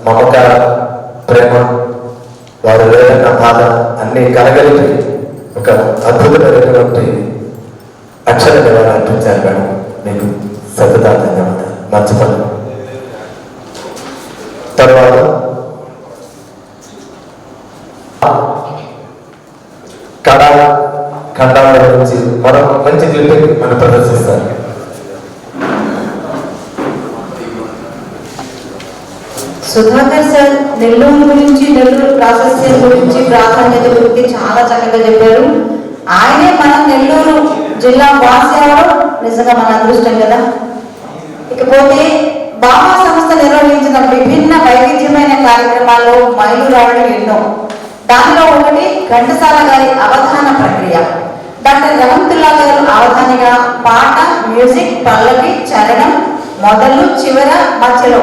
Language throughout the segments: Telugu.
మమకారం, ప్రేమ, వారు వేదన, బాధ అన్ని కలగలిపి ఒక అద్భుతమైనటువంటి అక్షర నివారణ అర్పించారు మేడం. మీకు సతదా ధన్యవాదాలు. మర్చిపోను. తర్వాత ఖండాల గురించి మరొక మంచి క్లిప్పింగ్ మనం ప్రదర్శిస్తారు. సుధాకర్ సార్ నెల్లూరు గురించి, నెల్లూరు ప్రాశస్త్యం గురించి, ప్రాధాన్యత గురించి చాలా చక్కగా చెప్పారు. ఆయనే మన నెల్లూరు జిల్లా వాసి అవడం నిజంగా మన అదృష్టం కదా. ఇకపోతే బామా సంస్థ నిర్వహించిన విభిన్న వైవిధ్యమైన కార్యక్రమాల్లో మైలురాళ్ళు ఎన్నో. దానిలో ఒకటి ఘంటసాల గారి అవధాన ప్రక్రియ. డాక్టర్ రహమతుల్లా గారు అవధానిగా పాట, మ్యూజిక్, పల్లవి, చరణం మొదలు చివర మధ్యలో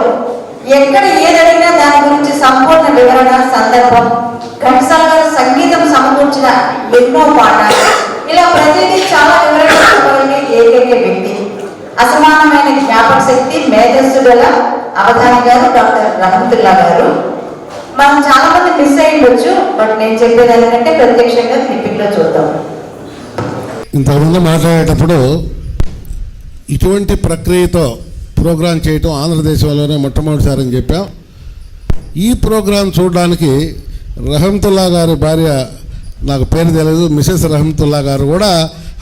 ఎక్కడ ఏదడిగినా దాని గురించి సంపూర్ణ వివరణ, సందర్భం, ఘంటసాల గారు సంగీతం సమకూర్చిన ఎన్నో పాఠాలు, ఇలా ప్రతిదీ చాలా వివరంగా చెప్పగలిగే ఏకైక వ్యక్తి. అసమానమైన జ్ఞాపక శక్తి, మేధస్సు గల అవధాని గారు డాక్టర్ రహమతుల్లా గారు. మనం చాలా మంది మిస్ అయ్యొచ్చు, బట్ నేను చెప్పేదానికంటే ప్రత్యక్షంగా క్లిప్పింగ్లో చూద్దాం. ఇంతకుముందు మాట్లాడేటప్పుడు ఇటువంటి ప్రక్రియతో ప్రోగ్రాం చేయటం ఆంధ్రదేశంలోనే మొట్టమొదటిసారి అని చెప్పాం. ఈ ప్రోగ్రాం చూడడానికి రహమతుల్లా గారి భార్య, నాకు పేరు తెలియదు, మిసెస్ రహమతుల్లా గారు కూడా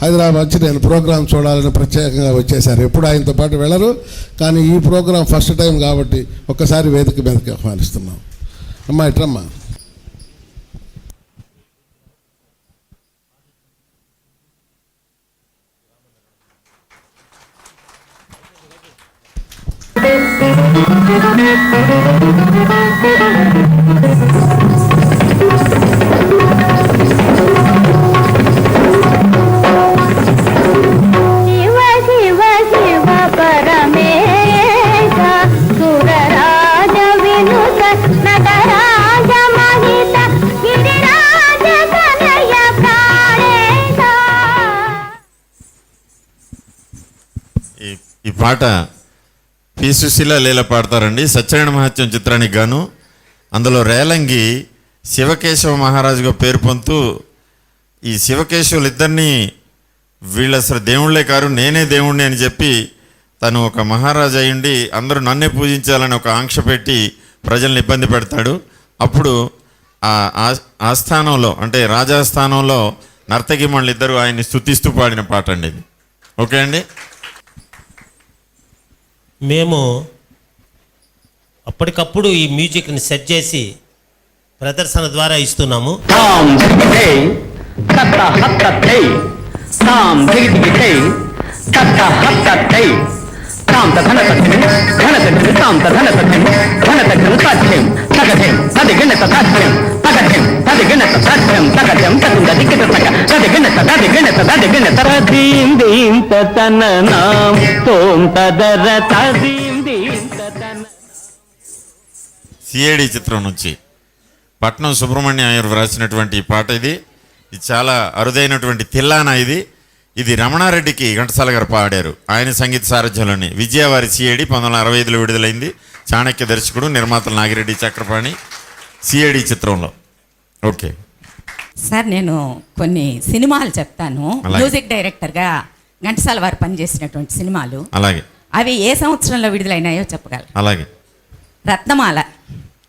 హైదరాబాద్ వచ్చి నేను ప్రోగ్రాం చూడాలని ప్రత్యేకంగా వచ్చేసారు. ఎప్పుడు ఆయనతో పాటు వెళ్ళరు, కానీ ఈ ప్రోగ్రాం ఫస్ట్ టైం కాబట్టి ఒక్కసారి వేదిక మీదకి ఆహ్వానిస్తున్నాం. అమ్మా ఇట్రమ్మా. ఈ పాట పి సుశీల లీల పాడతారండి. సత్యనారాయణ మహత్యం చిత్రానికి గాను. అందులో రేలంగి శివకేశవ మహారాజుగా పేరు పొందుతూ ఈ శివకేశవులు ఇద్దరినీ వీళ్ళు అసలు దేవుళ్ళే కారు, నేనే దేవుణ్ణి అని చెప్పి తను ఒక మహారాజు అయ్యుండి అందరూ నన్నే పూజించాలని ఒక ఆంక్ష పెట్టి ప్రజల్ని ఇబ్బంది పెడతాడు. అప్పుడు ఆస్థానంలో అంటే రాజాస్థానంలో నర్తకిమణులు ఇద్దరు ఆయన్ని స్తుతిస్తూ పాడిన పాట అండి ఇది. ఓకే అండి. మేము అప్పటికప్పుడు ఈ మ్యూజిక్ని సెట్ చేసి ప్రదర్శన ద్వారా ఇస్తున్నాము. సిఐడి చిత్రం నుంచి పట్నం సుబ్రహ్మణ్య అయ్యర్ వ్రాసినటువంటి పాట ఇది. ఇది చాలా అరుదైనటువంటి తిల్లానా. ఇది రమణారెడ్డికి ఘంటసాల గారు పాడారు. ఆయన సంగీత సారథ్యంలోని విజయవారి సిఐడి 1965లో విడుదలైంది. చాణక్య దర్శకుడు, నిర్మాతలు నాగిరెడ్డి, చక్రపాణి. సిఐడి చిత్రంలో. ఓకే సార్, నేను కొన్ని సినిమాలు చెప్తాను. మ్యూజిక్ డైరెక్టర్గా ఘంటసాల వారు పనిచేసినటువంటి సినిమాలు. అలాగే. అవి ఏ సంవత్సరంలో విడుదలైనాయో చెప్పగలరు? అలాగే. రత్నమాల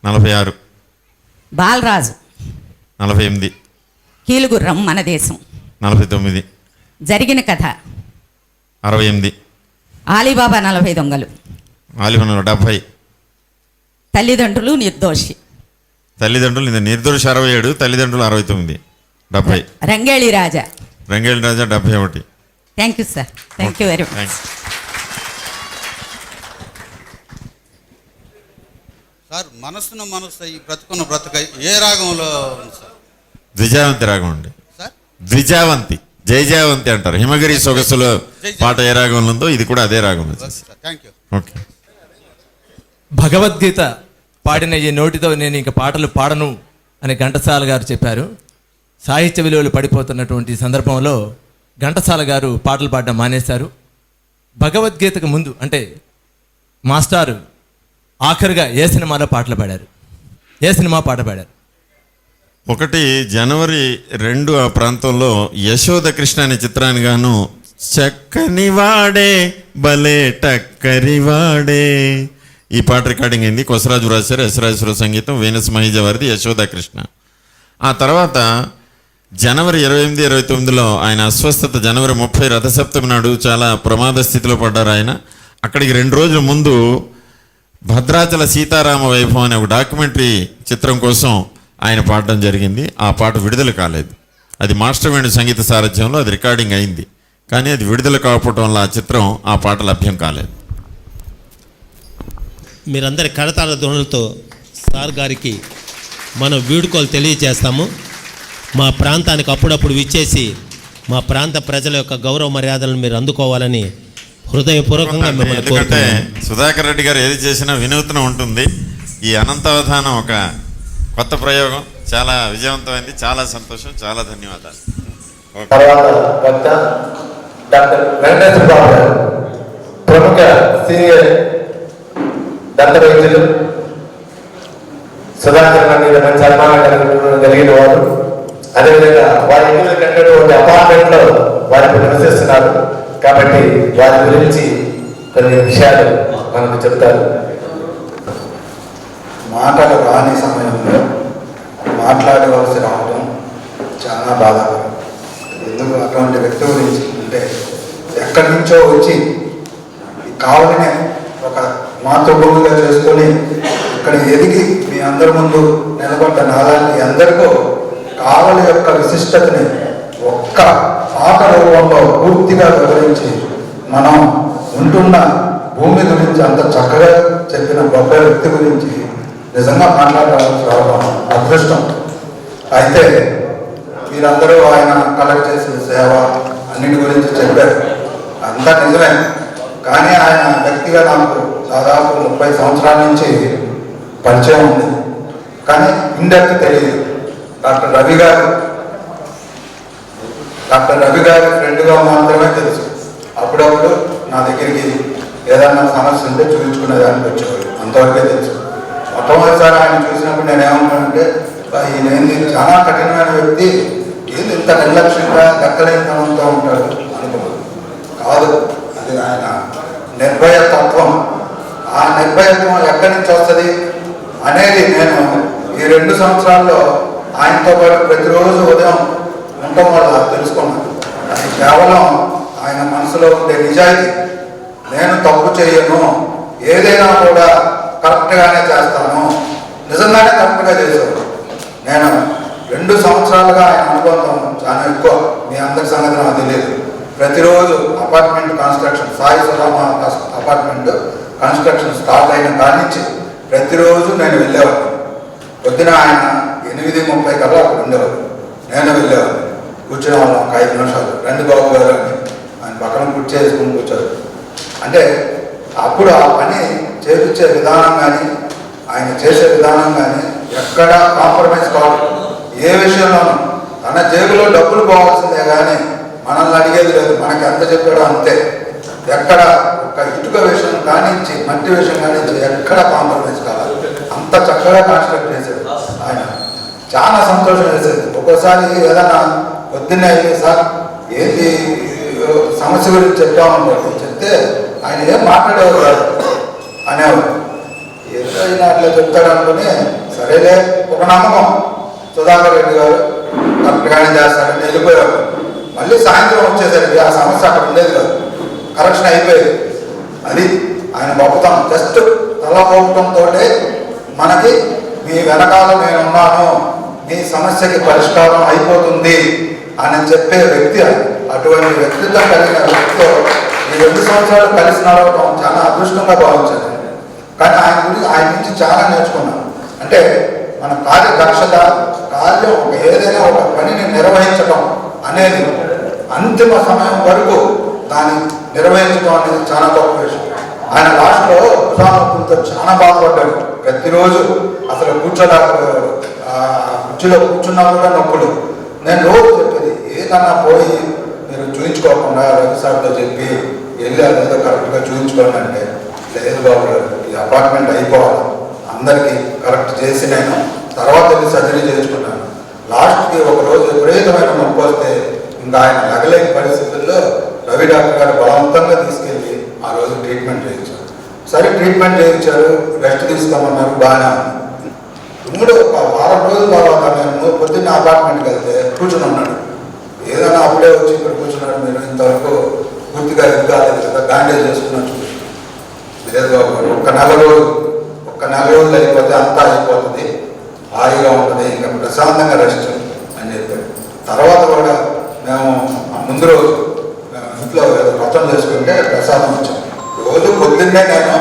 46, బాలరాజు 48, కీలుగుర్రం మన దేశం 49, జరిగిన కథ 68, ఆలీబాబా 40 దొంగలు, ఆలివనలు 70, తల్లిదండ్రులు నిర్దోషి, తల్లిదండ్రులు నిర్దోషి 67, తల్లిదండ్రులు 69, 70, రంగేళి రాజా 71. Thank you sir. Thank you very much sir. మనస్సును మనస్సు ఈ బ్రతుకున్న బ్రతుక ఏ రాగంలో ఉంది సార్? ద్విజావంతి రాగం అండి. సార్ ద్విజావంతి, జయజావంతి అంటారు. హిమగిరి సొగసులో పాట ఏ రాగంలో ఉందో ఇది కూడా అదే రాగం. Thank you. ఓకే. భగవద్గీత పాడిన ఈ నోటితో నేను ఇంక పాటలు పాడను అని ఘంటసాల గారు చెప్పారు. సాహిత్య విలువలు పడిపోతున్నటువంటి సందర్భంలో ఘంటసాల గారు పాటలు పాడడం మానేశారు. భగవద్గీతకు ముందు అంటే మాస్టారు ఆఖరిగా ఏ సినిమాలో పాటలు పాడారు? ఏ సినిమా పాట పాడారు? ఒకటి జనవరి 2 ఆ ప్రాంతంలో యశోద కృష్ణ అనే చిత్రాన్ని గాను చక్కని వాడే భలే టక్కరి వాడే ఈ పాట రికార్డింగ్ అయింది. కొసరాజు రాశారు, యశరాజేశ్వర సంగీతం, వీనస్ మహిజ వారిది, యశోద కృష్ణ. ఆ తర్వాత జనవరి 28, 29లో ఆయన అస్వస్థత, జనవరి 30 రథసప్తమి నాడు చాలా ప్రమాద స్థితిలో పడ్డారు ఆయన. అక్కడికి 2 రోజుల ముందు భద్రాచల సీతారామ వైభవం అనే ఒక డాక్యుమెంటరీ చిత్రం కోసం ఆయన పాడడం జరిగింది. ఆ పాట విడుదల కాలేదు. అది మాస్టర్ వేణు సంగీత సారథ్యంలో అది రికార్డింగ్ అయింది, కానీ అది విడుదల కాకపోవడం వల్ల ఆ చిత్రం, ఆ పాట లభ్యం కాలేదు. మీరందరి కడతాళ ధ్వనులతో సార్ గారికి మనం వీడుకోలు తెలియజేస్తాము. మా ప్రాంతానికి అప్పుడప్పుడు విచ్చేసి మా ప్రాంత ప్రజల యొక్క గౌరవ మర్యాదలను మీరు అందుకోవాలని హృదయపూర్వకంగా మిమ్మల్ని ఎందుకంటే కోరుతున్నాను. సుధాకర్ రెడ్డి గారు ఏది చేసినా వినూత్నం ఉంటుంది. ఈ అనంతావధానం ఒక కొత్త ప్రయోగం, చాలా విజయవంతమైంది. చాలా సంతోషం, చాలా ధన్యవాదాలు. తర్వాత వక్త డాక్టర్ వెంకటేశ్వర బాబు గారు, ప్రముఖ సీనియర్ దంత వైద్యులు, సుధాకర్ మీద మంచి సన్మానం కలిగిన వారు. అదేవిధంగా వారి ఇంట్లో కట్టినటువంటి అపార్ట్మెంట్లో వారికి నివసిస్తున్నారు కాబట్టి వారి గురించి కొన్ని విషయాలు మనకు చెప్తారు. మాటలు రాని సమయంలో మాట్లాడవలసి రావడం చాలా బాధాకరం. ఎందుకు అటువంటి వ్యక్తి గురించి అంటే ఎక్కడి నుంచో వచ్చి కావాలనే ఒక మాతృభూమిగా చేసుకొని ఇక్కడ ఎదిగి మీ అందరి ముందు నిలబడ్డ నాలాంటి అందరికీ కావలి యొక్క విశిష్టతని ఒక్క పాట రూపంలో పూర్తిగా వివరించి మనం ఉంటున్న భూమి గురించి అంత చక్కగా చెప్పిన గొప్ప వ్యక్తి గురించి నిజంగా మాట్లాడాల్సి రావడం అదృష్టం. అయితే మీరందరూ ఆయన కలెక్ట్ చేసిన సేవ అన్నిటి గురించి చెప్పారు, అంతా నిజమే. కానీ ఆయన వ్యక్తిగా నాకు దాదాపు 30 సంవత్సరాల నుంచి పరిచయం ఉంది, కానీ ఇండెప్త్ తెలియదు. డాక్టర్ రవి గారి ఫ్రెండ్గా మాత్రమే తెలుసు. అప్పుడప్పుడు నా దగ్గరికి ఏదైనా సమస్య ఉంటే చూపించుకునేదానికి వచ్చేవాడు, అంతవరకే తెలుసు. మొట్టమొదటిసారి ఆయన చూసినప్పుడు నేను ఏమన్నానంటే, ఈయన ఏంది చాలా కఠినమైన వ్యక్తి, ఏంది ఇంత నిర్లక్ష్యంగా దక్కలేనితనంతో ఉంటాడు అనుకున్నాను. కాదు, అది ఆయన నిర్భయతత్వం. ఆ నిర్భయత్వం ఎక్కడి నుంచి వస్తుంది అనేది నేను ఈ 2 సంవత్సరాల్లో ఆయనతో పాటు ప్రతిరోజు ఉదయం ఉండటం వల్ల తెలుసుకున్నాను. అది కేవలం ఆయన మనసులో ఉండే నిజాయితీ. నేను తప్పు చేయను, ఏదైనా కూడా కరెక్ట్గానే చేస్తాను, నిజంగానే కరెక్ట్గా చేశాను. నేను 2 సంవత్సరాలుగా ఆయన అనుబంధం చాలా ఎక్కువ. మీ అందరి సంగతి నాకు తెలియదు. ప్రతిరోజు apartment construction, Sai Sudama apartment construction start అయిన కాడి నుంచి ప్రతిరోజు నేను వెళ్ళేవాడిని. పొద్దున ఆయన 8:30 కల్లా అక్కడ ఉండేవాడు, నేను వెళ్ళేవాడిని. కూర్చునే వాళ్ళం ఒక 5 నిమిషాలు, రండి బాబు గారు అని ఆయన పక్కన కూర్చేసుకుని కూర్చోరు. అంటే అప్పుడు ఆ పని చేపించే విధానం కానీ ఆయన చేసే విధానం కానీ ఎక్కడ కాంప్రమైజ్ కాదు. ఏ విషయంలోనూ తన జేబులో డబ్బులు పోవాల్సిందే కానీ మనల్ని అడిగేది లేదు. మనకి ఎంత చెప్పాడో అంతే. ఎక్కడ ఒక ఇటుక విషయం కానించి, మట్టి విషయం కానించి ఎక్కడ కాంప్రమైజ్ కావాలి. అంత చక్కగా కాన్స్ట్రక్ట్ చేసేది ఆయన. చాలా సంతోషం వేసేది. ఒక్కోసారి ఏదైనా పొద్దున్నే అయితే సార్ ఏంటి సమస్య గురించి చెప్తామనుకోండి, చెప్తే ఆయన ఏం మాట్లాడేవారు కాదు, అనేవారు. ఏదైనా అట్లా చెప్తాడు అనుకుని సరేలే ఒక నమ్మకం, సుధాకర్ రెడ్డి గారు కరెక్ట్గానే చేస్తారని వెళ్ళిపోయారు. మళ్ళీ సాయంత్రం వచ్చేసరికి ఆ సమస్య అక్కడ ఉండేది కాదు, కరెక్షన్ అయిపోయేది. అది ఆయన గొప్పతనం. జస్ట్ తల పోవటంతో మనకి మీ వెనకాల నేనున్నాను, మీ సమస్యకి పరిష్కారం అయిపోతుంది అని చెప్పే వ్యక్తి. అటువంటి వ్యక్తిత్వం కలిగిన వ్యక్తితో ఈ 2 సంవత్సరాలు కలిసి నడవడం చాలా అదృష్టంగా భావించాను. కానీ ఆయన నుంచి చాలా నేర్చుకున్నాను. అంటే మన కార్యదక్షత, కార్యం ఏదైనా ఒక పనిని నిర్వహించడం అనేది అంతిమ సమయం వరకు దాన్ని నిర్వహించడం అనేది చాలా గొప్ప విషయం. ఆయన లాస్ట్లో ఉదాహరణతో చాలా బాధపడ్డాడు. ప్రతిరోజు అసలు కూర్చోలేకపోయాడు, కుర్చీలో కూర్చున్నా కూడా నొప్పులు. నేను రోజు చెప్పేది, ఏదన్నా పోయి మీరు చూయించుకోకుండా రవి సార్తో చెప్పి వెళ్ళి అదేదో కరెక్ట్గా చూయించుకోండి అంటే లేదు బాబు గారు, ఈ అపార్ట్మెంట్ అయిపోవాలి, అందరికీ కరెక్ట్ చేసి నేను తర్వాత వెళ్ళి సర్జరీ చేయించుకున్నాను. లాస్ట్కి ఒక రోజు విపరీతమైన నొప్పి వస్తే ఇంకా ఆయన నగలేని పరిస్థితుల్లో రవి డాక్టర్ గారు బలవంతంగా తీసుకెళ్ళి ఆ రోజు ట్రీట్మెంట్ చేయించారు. సరే ట్రీట్మెంట్ చేయించారు, రెస్ట్ తీసుకోమన్నారు, బాగానే ఉంది. ఇప్పుడు ఒక వారం రోజుల తర్వాత నేను పొద్దున్న అపార్ట్మెంట్కి వెళ్తే కూర్చుని ఉన్నాడు. ఏదైనా అప్పుడే వచ్చి ఇక్కడ కూర్చున్నాడు, మీరు ఇంతవరకు పూర్తిగా ఇది కాలేదు కదా, బ్యాండేజ్ చేసుకున్నట్టు. లేదు బాబు గారు, ఒక్క నెల రోజులు అయిపోతే అంతా అయిపోతుంది, హాయిగా ఉంటుంది, ఇంకా ప్రశాంతంగా రెస్ట్ అని చెప్పాడు. తర్వాత కూడా మేము ముందు రోజు ఇంట్లో ఏదో వ్రతం చేసుకుంటే ప్రసాదం వచ్చాం. రోజు పొద్దున్నే నేను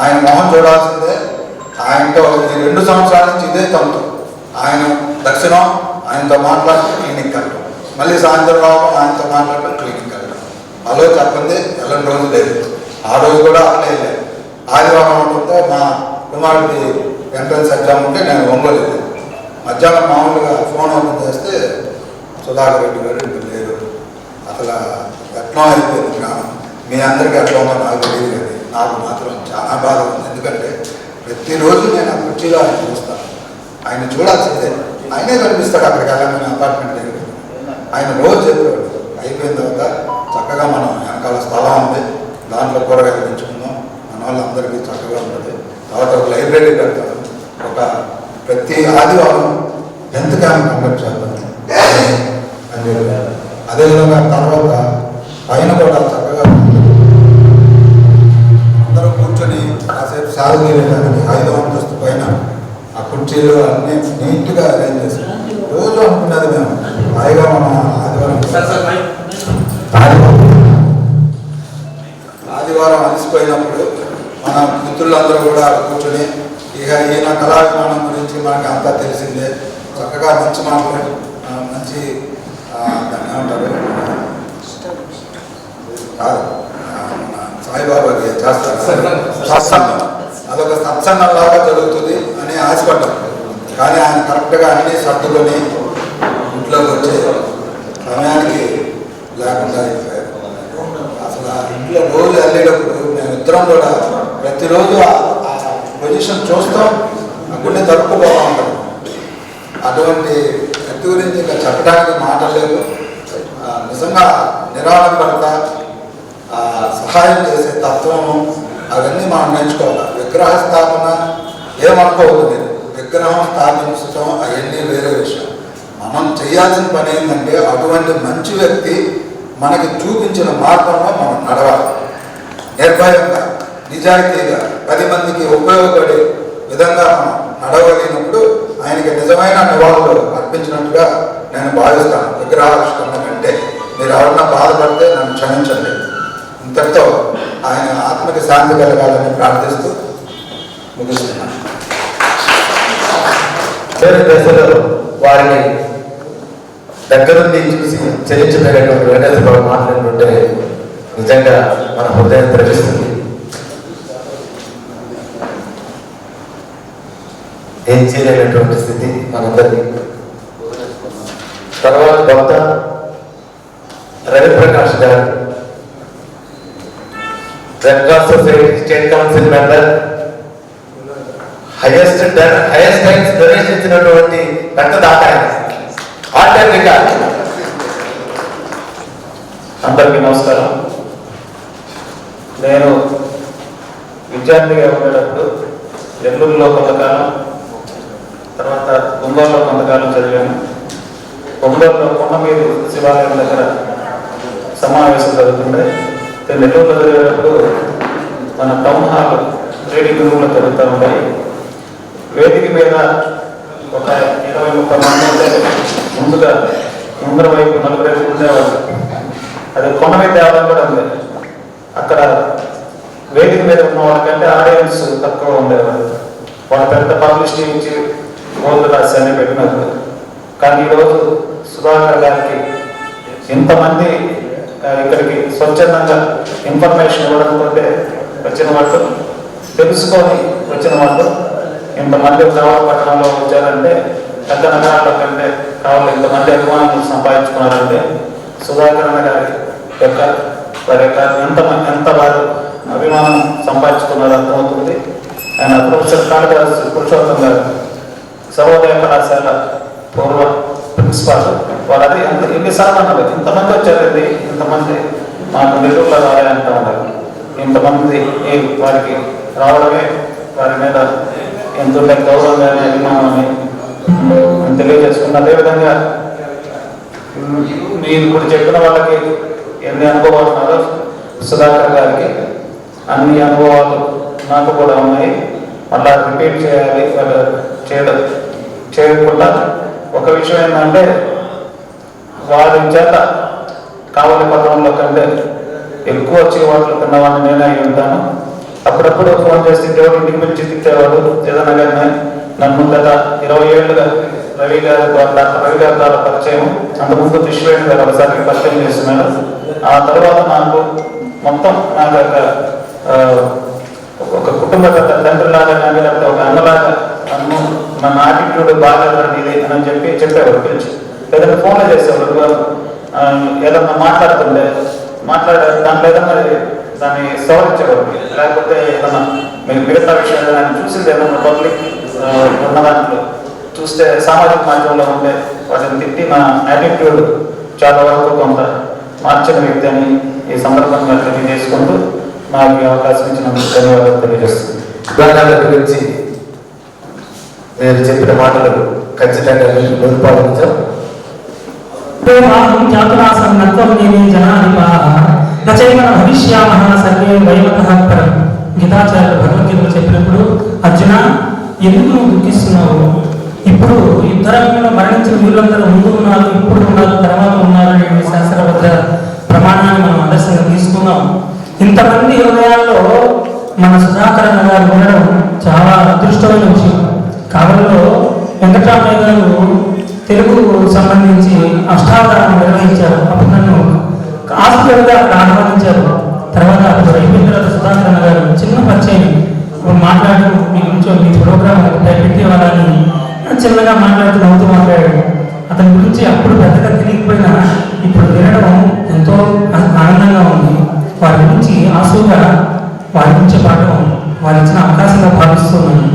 ఆయన మొహం చూడాల్సిందే. ఆయనతో ఈ 2 సంవత్సరాల నుంచి ఇదే తంతు. ఆయన దర్శనం, ఆయనతో మాట్లాడటం, క్లినిక్ వెళ్ళడం, మళ్ళీ సాయంత్రం రావడం, ఆయనతో మాట్లాడటం, క్లినిక్ వెళ్ళడం. అలో చెప్పింది వెళ్ళని రోజు లేదు. ఆ రోజు కూడా అట్లే లేదు. ఆదివారం ఉంటుందో మా కుమారుడికి ఎంట్రన్స్ ఎగ్జామ్ ఉంటే నేను ఒంగోలు వెళ్ళాను. మధ్యాహ్నం మామూలుగా ఫోన్ ఓపెన్ చేస్తే సుధాకర్ రెడ్డి గారు ఇంటి లేరు. అసలు ఎట్లా అయిపోయింది గ్రామం. మీ అందరికీ ఎట్లా ఉందో నాకు తెలియదు, కానీ నాకు మాత్రం చాలా బాధ ఉంది. ఎందుకంటే ప్రతిరోజు నేను ఆ కుర్చీలో ఆయన చూస్తాను. ఆయన చూడాల్సిందే, ఆయనే కనిపిస్తాడు అక్కడికి వెళ్ళాలని అపార్ట్మెంట్ దగ్గర. ఆయన రోజు చెప్పాడు, అయిపోయిన తర్వాత చక్కగా మనం వెనకాల స్థలం ఉంది, దాంట్లో కూరగాయలు పెంచుకుందాం, మన వాళ్ళందరికీ చక్కగా ఉంటుంది. తర్వాత ఒక లైబ్రరీ పెడతాను, ఒక ప్రతి ఆదివారం హెల్త్ క్యాంప్ కండక్ట్ చేద్దాం అని చెప్పారు. అదేవిధంగా తర్వాత పైన కూడా చక్కగా అందరూ కూర్చొని కాసేపు సాగు చేయడానికి 5వ అంతస్తు పైన ఆ కుర్చీలు అన్నీ నీట్గా అరేంజ్ చేసాం. రోజు అనుకున్నది మేము హాయిగా మనం ఆదివారం అలసిపోయినప్పుడు మన మిత్రులందరూ కూడా కూర్చొని ఇక ఈయన కళాభిమానం గురించి మనకి అంతా తెలిసిందే, చక్కగా మంచి మాటలు, మంచి దాన్ని ఏమంటారు కాదు, మన సాయిబాబాకి చేస్తారు సత్సంగం, అదొక సత్సంగంలాగా జరుగుతుంది అని ఆశపడ్డాం. కానీ ఆయన కరెక్ట్గా అన్నీ సర్దుకొని ఇంట్లోకి వచ్చే సమయానికి లేకుండా అయిపోయారు. అసలు ఆ ఇంట్లో రోజు వెళ్ళేటప్పుడు మేమిద్దరం కూడా ప్రతిరోజు ఆ పొజిషన్ చూస్తాం, ఆ గుండె తరుపుకోవడం ఉంటాం. అటువంటి వ్యక్తి గురించి ఇంకా చెప్పడానికి మాటలు లేవు. నిజంగా నిరాడంబరత, సహాయం చేసే తత్వము, అవన్నీ మనం నేర్చుకోవాలి. విగ్రహ స్థాపన ఏమనుకోవద్దు, మీరు విగ్రహం స్థాపించడం అవన్నీ వేరే విషయం. మనం చేయాల్సిన పని ఏంటంటే అటువంటి మంచి వ్యక్తి మనకి చూపించిన మార్గంలో మనం నడవాలి. నిర్భయంగా, నిజాయితీగా 10 మందికి ఉపయోగపడే విధంగా మనం నడవగలిగినప్పుడు ఆయనకి నిజమైన నివాళులు అర్పించినట్టుగా నేను భావిస్తాను. విగ్రహావిష్కరణ కంటే మీరు ఎవరన్నా బాధపడితే నన్ను క్షమించండి. ఇంతటితో ఆయన ఆత్మకి శాంతి కలగాలని ప్రార్థిస్తూ ముగిస్తున్నాను. దశలో వారిని దగ్గరుండి చూసి చెల్లించబడినటువంటి వెంకటేశ్వర మాట్లాడుతుంటే నిజంగా మన హృదయం ద్రవిస్తుంది. ఏం చేయలేనటువంటి స్థితి మనందరికీ. తర్వాత భక్త రవిప్రకాష్ గారు, red cross society state council member, highest times donation ఇచ్చినటువంటి రక్తదాత, ఆటంకిక. అందరికీ నమస్కారం. నేను విద్యార్థిగా ఉండేటప్పుడు నెల్లూరులో కొంతకాలం, తర్వాత ఒంగోలులో కొంతకాలం చదివాను. ఒంగోలులో కొండమీది శివాలయం దగ్గర సమావేశం జరుగుతుండే. నెల్లూరులో చదివేటప్పుడు మన టౌన్ హాల్ రీడింగ్ రూమ్లో జరుగుతూ ఉంటాయి. వేదిక మీద ఒక 20-30 మంది ఉంటే ముందుగా ముందర వైపు 40 ఉండేవాళ్ళు. అది కొండ మీద తేవడం కూడా ఉంది. అక్కడ వేదిక మీద ఉన్న వాళ్ళకంటే ఆడియన్స్ తక్కువ ఉండేవాళ్ళు. వాళ్ళు పెద్ద పబ్లిసిటీ ఇచ్చి బోర్డు రాసి అన్ని పెట్టినారు. కానీ ఈరోజు సుధాకర్ గారికి ఇంతమంది ఇక్కడికి స్వచ్ఛందంగా ఇన్ఫర్మేషన్ ఇవ్వడంతో వచ్చిన వాళ్ళు, తెలుసుకొని వచ్చిన వాళ్ళు ఇంతమంది పట్టణంలో వచ్చారంటే, పెద్ద నగరాల కంటే కావాలి ఇంతమంది అభిమానులు సంపాదించుకున్నారంటే సుధాకర్ గారి యొక్క వారి యొక్క ఎంత వారు అభిమానం సంపాదించుకున్నారు అర్థమవుతుంది. ఆయన ప్రొఫెసర్ కాళిదాసు పురుషోత్తం గారు సర్వోదయ కళాశాల పూర్వ ప్రిన్సిపాల్ వారు అది ఎన్నిసార్లు అన్నారు, ఇంతమంది వచ్చారండి, ఇంతమంది మాకు నెల్లూరులో రాలే అంటూ ఉన్నారు. ఇంతమంది వారికి రావడమే వారి మీద ఎంత గౌరవంగానే అభిమానాన్ని తెలియజేసుకున్న. అదేవిధంగా మీరు ఇప్పుడు చెప్పిన వాళ్ళకి ఎన్ని అనుభవాలు ఉన్నారో సుధాకర్ గారికి అన్ని అనుభవాలు నాకు కూడా ఉన్నాయి. మళ్ళా రిపీట్ చేయాలి చేయకుండా ఒక విషయం ఏంటంటే వారి చేత కావలి పట్టణంలో కంటే ఎక్కువ చీవాట్లు తిన్నవాడిని నేనే అయి ఉంటాను. అప్పుడప్పుడు ఫోన్ చేసి దేవుడు ఇంటికి పిలిచి తిట్టేవాడు ఏదైనా కానీ. నన్ను గత 20 ఏళ్ళుగా రవి గారి ద్వారా పరిచయం. అంతకుముందు విశ్వేష్ గారు ఒకసారి పరిచయం చేస్తున్నారు. ఆ తర్వాత నాకు మొత్తం నాకు ఒక కుటుంబ తండ్రిలాగా కానీ లేకపోతే ఒక అన్నలాగా మన యాటిట్యూడ్ బాగా ఇది అని చెప్పేవారు పిలిచి. ఏదైనా ఫోన్లో చేసేవారు, ఏదన్నా మాట్లాడుతుండే దాంట్లో ఏదన్నా దాన్ని సవరించేవారు, లేకపోతే ఏదన్నా మిగతా విషయాలు దాన్ని చూసింది ఏదన్నా పబ్లిక్ ఉన్న దాంట్లో చూస్తే సామాజిక మాధ్యమంలో ఉండే వాటిని తిట్టి నా యాటిట్యూడ్ చాలా వరకు కొంత మార్చిన వ్యక్తి అని ఈ సందర్భంగా తెలియజేసుకుంటూ నాకు ఈ అవకాశం ఇచ్చినందుకు ధన్యవాదాలు తెలియజేస్తుంది. విధానాల గురించి మీరు చెప్పిన మాటలు ఖచ్చితంగా నూరుపాలించాం. గీతాచార్యులు భగవద్గీతలో చెప్పినప్పుడు, అర్జున ఎందుకు నువ్వు దుఃఖిస్తున్నావు? ఇప్పుడు యుద్ధరంగంలో మరణించిన వీళ్ళందరూ ముందు ఉన్నారు, ఇప్పుడు ఉన్నారు, తర్వాత ఉన్నారు అనే శాస్త్రబద్ధ ప్రమాణాన్ని మనం ఆదర్శంగా తీసుకున్నాం. ఇంతమంది హృదయాల్లో మన సుధాకరణ గారు ఉండడం చాలా అదృష్టమైన విషయం. కావలిలో వెంకటరామయ్య గారు తెలుగు సంబంధించి అష్టావధానం నిర్వహించారు. అప్పుడు నన్ను హాస్పిటల్గా ఆహ్వానించారు. తర్వాత అప్పుడు అయిపోయిన తర్వాత సుధాకరణ గారు చిన్న పరిచయం మాట్లాడుతూ మీ గురించి మీ ప్రోగ్రామ్ పెట్టేవాళ్ళని చిన్నగా మాట్లాడుతూ నవ్వుతూ మాట్లాడాడు. అతని గురించి అప్పుడు పెద్దగా తెలియకపోయినా ఇప్పుడు వినడం ఎంతో ఆనందంగా ఉంది. వారి గురించి ఆశగా వారి గురించి పాడడం వారు ఇచ్చిన అవకాశంగా భావిస్తున్నాను.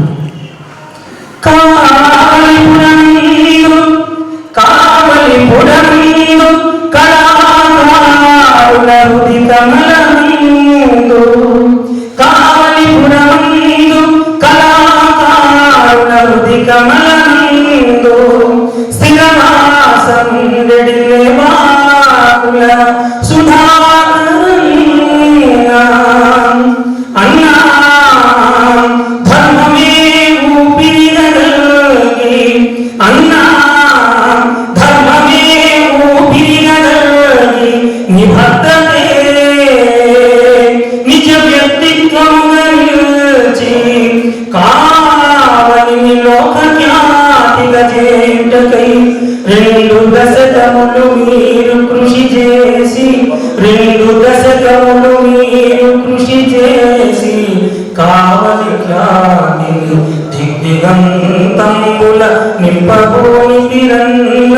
దిగ్దిగంతంబుల నింపబోని తిరన్న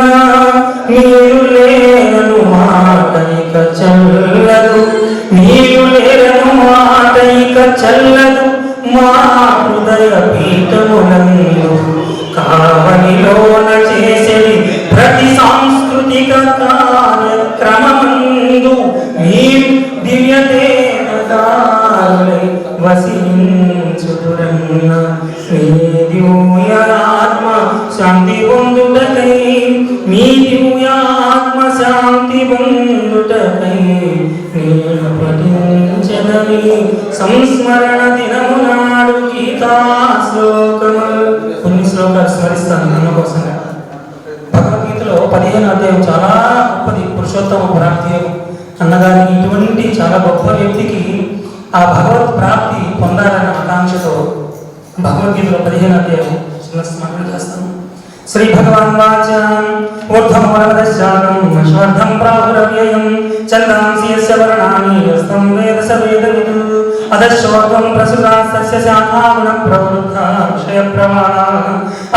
నీరు లేను మాటైక చల్లదు, నీరు లేను మాటైక చల్లదు మా హృదయ పీఠములందు. కావలిలోన చేసేది ప్రతి సాంస్కృతిక కార్యక్రమమందు మీరు దివ్యదేవతాలై వసించుదురన్న. మీ దివ్యాత్మ శాంతి పొందుటకై, మీ దివ్యాత్మ శాంతి పొందుటకై నేను పఠించదని సంస్మరణ దినము నాడు గీతా శ్లోకములు కొన్ని శ్లోకాలు స్మరిస్తాను అందుకోసంగా. భగవద్గీతలో 15వ అధ్యాయం చాలా గొప్పది. పురుషోత్తమ ప్రాప్తి అన్నగారికి ఇటువంటి చాలా గొప్ప వ్యక్తికి ఆ భగవత్ ప్రాప్తి పొందాలన్న ఆకాంక్షతో భగవద్గీతలో 15వ అధ్యాయం స్మరణ చేస్తాను. శ్రీ భగవాన్ వాచ ఊర్ధ్వం వరదశానం అశ్వర్థం ప్రాహురవ్యయం ఛందాంసి యస్య వర్ణాని యస్తం వేద స వేదవిదు అదశోర్గం ప్రసురా సస్య శాఖాగుణ ప్రవృద్ధ విషయ ప్రమాణ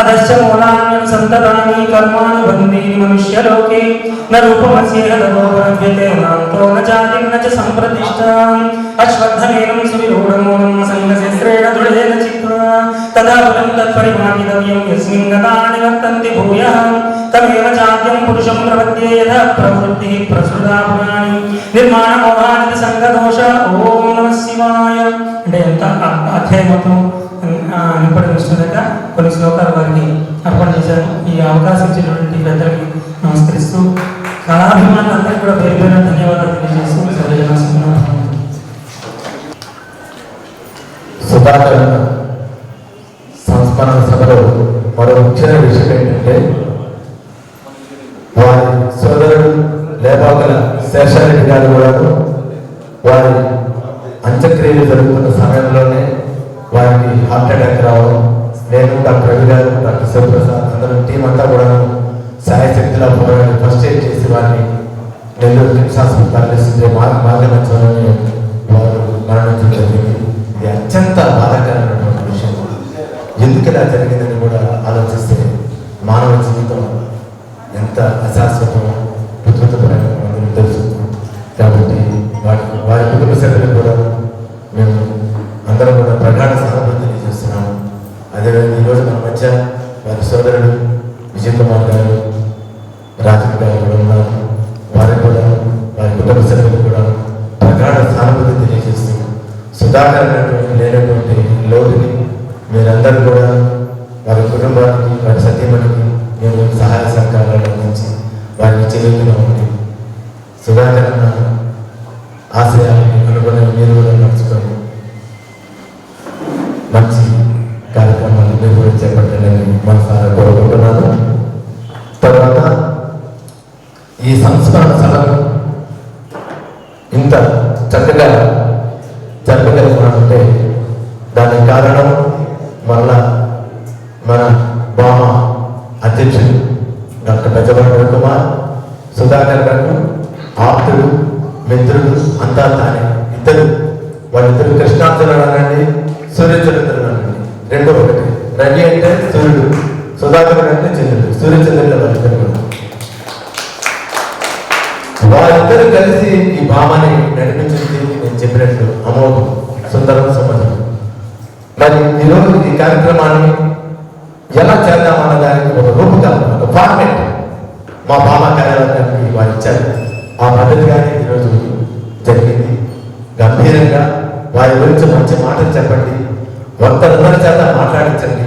అదశ మూలాన్యం సంతతాని కర్మానుబంధీని మనుష్యలోకే న రూపమస్యేహ తదోపలభ్యతే నాంతో న జాతిం న చ సంప్రతిష్ఠాం అశ్వత్థమేనం సువిరూఢమూలం సంగశస్త్రేణ దృఢేన చిత్వా తదా ఫలం తత్పరిమార్గితవ్యం యస్మిన్ గతాని వర్తంతి భూయః తమేవ చాద్యం పురుషం ప్రపద్యే యథా ప్రవృత్తిః ప్రసృతా పురాణి నిర్మాణ మోహాజిత సంగదోష ఓం నమః శివాయ. అంటే ఎంత అధ్యాయం మొత్తం నింపడిస్తుందట. కొన్ని శ్లోకాలు వారికి అర్పణ చేశారు. ఈ అవకాశం ఇచ్చినటువంటి పెద్దలకి నమస్కరిస్తూ కళాభిమానులందరికీ కూడా పేరు పేరు ధన్యవాదాలు తెలియజేస్తూ సుధాకర్ సంస్మరణ సభలో మరో ముఖ్యమైన విషయం ఏంటంటే వారి సోదరుడు లేపాకల శేషారెడ్డి గారు కూడా వారి అంత్యక్రియలు జరుగుతున్న సమయంలోనే వారికి హార్ట్ అటాక్ రావడం, నేను డాక్టర్ రవి గారు, డాక్టర్ శివప్రసాద్ అందరూ టీం అంతా కూడా సాయశక్తిలో పోరాడి ఫస్ట్ ఎయిడ్ చేసి వారిని నెల్లూరు కిమ్స్ హాస్పిటల్ తరలిస్తుంటే మార్గమధ్యంలోనే వారు మరణించడం జరిగింది. ఇది అత్యంత బాధాకరమైనటువంటి విషయం. ఎందుకు ఇలా జరిగిందని కూడా ఆలోచిస్తే మానవ జీవితం ఎంత అశాశ్వతమో అద్భుతపరమైన తెలుసు. కాబట్టి వారి కుటుంబ సభ్యులు కూడా మేము అందరం కూడా ప్రగాఢ సానుభూతి తెలియజేస్తున్నాము. అదేవిధంగా ఈరోజు మన మధ్య వారి సోదరుడు విజయ్ కుమార్ గారు, రాజు గారు కూడా ఉన్నారు. వారికి కూడా వారి కుటుంబ సభ్యులు కూడా ప్రగాఢ సానుభూతి తెలియజేస్తూ సుధాకర్ లేనటువంటి లోటుని మీరందరూ కూడా వారి కుటుంబానికి, వారి సతీమణికి మేము సహాయ సహకారాలు అందించి వారికి చేయూతగా ఉండి సుధాకర్ ఆశయాలను అనుకుని మీరు కూడా నడుచుకొని మంచి కార్యక్రమాలు మీరు కూడా చేపట్టాలని మనసారా కోరుకుంటున్నాను. తర్వాత ఈ సంస్మరణ సభను ఇంత చక్కగా జరపగలుగుతామంటే దానికి కారణం మళ్ళా మన బామ అధ్యక్షుడు డాక్టర్ పెద్దవాడు రవికుమార్, సుధాకర్ గారు ఆప్తుడు, మిత్రుడు అంతా తానే ఇద్దరు. వాళ్ళిద్దరు కృష్ణార్జునుడు అనండి, సూర్యచంద్రుడు అనండి, రెండో ఒకటి. రవి అంటే సూర్యుడు, సుధాకరుడు అంటే చంద్రుడు, సూర్యచంద్రుడు వాళ్ళిద్దరు కూడా. వారిద్దరు కలిసి ఈ భామాన్ని నడిపించింది నేను చెప్పినట్లు అమోఘం, సుందరం, సుమధురం. మరి ఈరోజు ఈ కార్యక్రమాన్ని ఎలా చేద్దామన్న దానికి ఒక రూపకల్పన, ఒక ఫార్మేట్ మా భామ కార్యాలయానికి వారు ఇచ్చారు. ఆ పద్ధతిగానే ఈరోజు జరిగింది. గంభీరంగా వారి గురించి మంచి మాటలు చెప్పండి, వక్తలందరి చేత మాట్లాడించండి,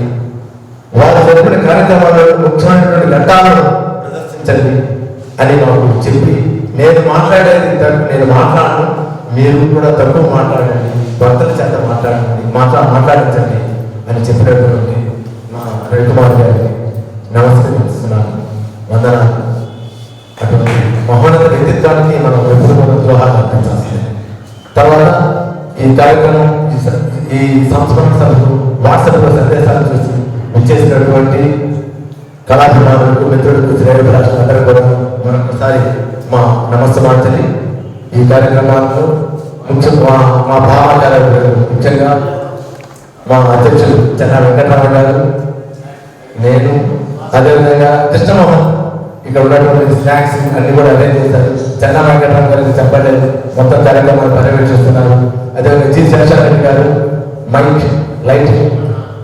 వారు జరిపిన కార్యక్రమాల్లో ముఖ్యమైనటువంటి ఘట్టాలను ప్రదర్శించండి అని మాకు చెప్పి, నేను మాట్లాడేది నేను మాట్లాడను, మీరు కూడా తక్కువ మాట్లాడండి, భర్తల చేత మాట్లాడించండి అని చెప్పినటువంటి మా రవికుమార్ గారికి నమస్కరిస్తున్నాను, వందనాలు. అటువంటి మహోన్నత వ్యక్తిత్వానికి మనం ఎప్పుడు కూడా ద్రోహాలు అర్పించాల్సిందే. తర్వాత ఈ కార్యక్రమం, ఈ సంస్మరణ సభకు వాట్సాప్లో సందేశాలు చూసి విచ్చేసినటువంటి కళాభిమానులకు, మిత్రులకు, శ్రేయోభిలాషులకు అందరూ కూడా మరొకసారి మా నమస్కారాంజలి. ఈ కార్యక్రమాల్లో మా భావగారు, ముఖ్యంగా మా అధ్యక్షులు చెన్నా వెంకటరామ గారు, నేను, అదేవిధంగా కృష్ణమోహన్ ఇక్కడ ఉన్నటువంటి స్నాక్స్ అన్ని కూడా అరేంజ్ చేశారు. చెన్నా వెంకటరామ గారికి చెప్పలేదు, మొత్తం కార్యక్రమాలు పర్యవేక్షిస్తున్నారు. అదేవిధంగా జి శేషారెడ్డి గారు మైక్, లైట్,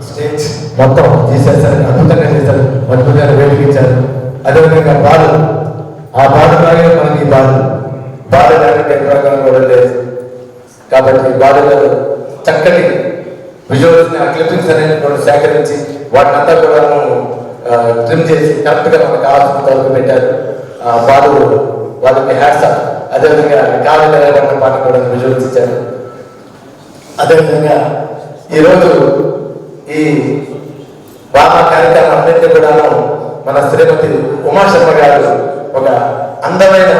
స్టేజ్ మొత్తం చేసేసారు, అద్భుతంగా చేశారు, అద్భుతంగా వేదికించారు. అదేవిధంగా బాలు, ఆ బాలు లాగే మనకి బాలు లేకపోతే ప్రోగ్రాం కూడా లేదు. కాబట్టి బాలు గారు చక్కటి విజువల్స్, ఆ క్లిప్పింగ్స్ అనేటువంటి సేకరించి వాటిని అంతా కూడా ట్రిమ్ చేసి కరెక్ట్గా మనకు కావాల్సిన వరకు పెట్టారు. బాలు వాళ్ళకి హ్యాట్స్ ఆఫ్. అదేవిధంగా కావ్య పాట కూడా విజువల్స్ ఇచ్చారు. అదేవిధంగా ఈరోజు ఈ బాబా కార్యక్రమం అన్నింటినీ కూడాను మన శ్రీమతి ఉమాశర్మ గారు ఒక అందమైన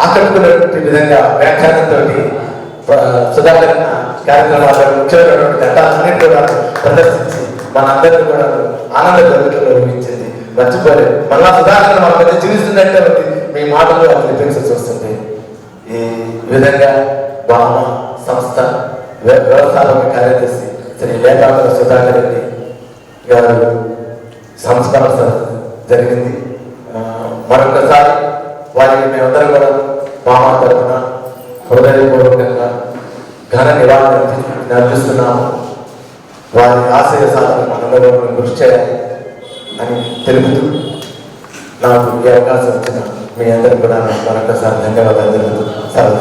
ఆకట్టుకునే విధంగా వ్యాఖ్యానంతో సుధాకర్ కార్యక్రమాల్లో ముఖ్యమైనటువంటి ఘట్టాలన్నింటి కూడా ప్రదర్శించి మనందరినీ కూడా ఆనంద గర్భంలో ఊహించింది. మర్చిపోలేదు. మళ్ళా సుధాకర్ మన మధ్య జీవిస్తున్నట్టే మీ మాటలు అట్లా చూస్తుంది. ఈ విధంగా భామ సంస్థ వ్యవస్థాపక కార్యదర్శి శ్రీ లేఖాకుల సుధాకర్ రెడ్డి గారు సంస్మరణ జరిగింది. మరొకసారి వారికి మేమందరం కూడా మామా తరఫున హృదయపూర్వకంగా ఘన నివాళులు అర్పిస్తున్నాము. వారి ఆశయ సాధన మనందరూ కృషి చేయాలి అని తెలుపుతూ నాకు ఈ అవకాశం ఇచ్చిన మీ అందరికీ కూడా మరొకసారి ధన్యవాదాలు తెలుపుతూ సెలవు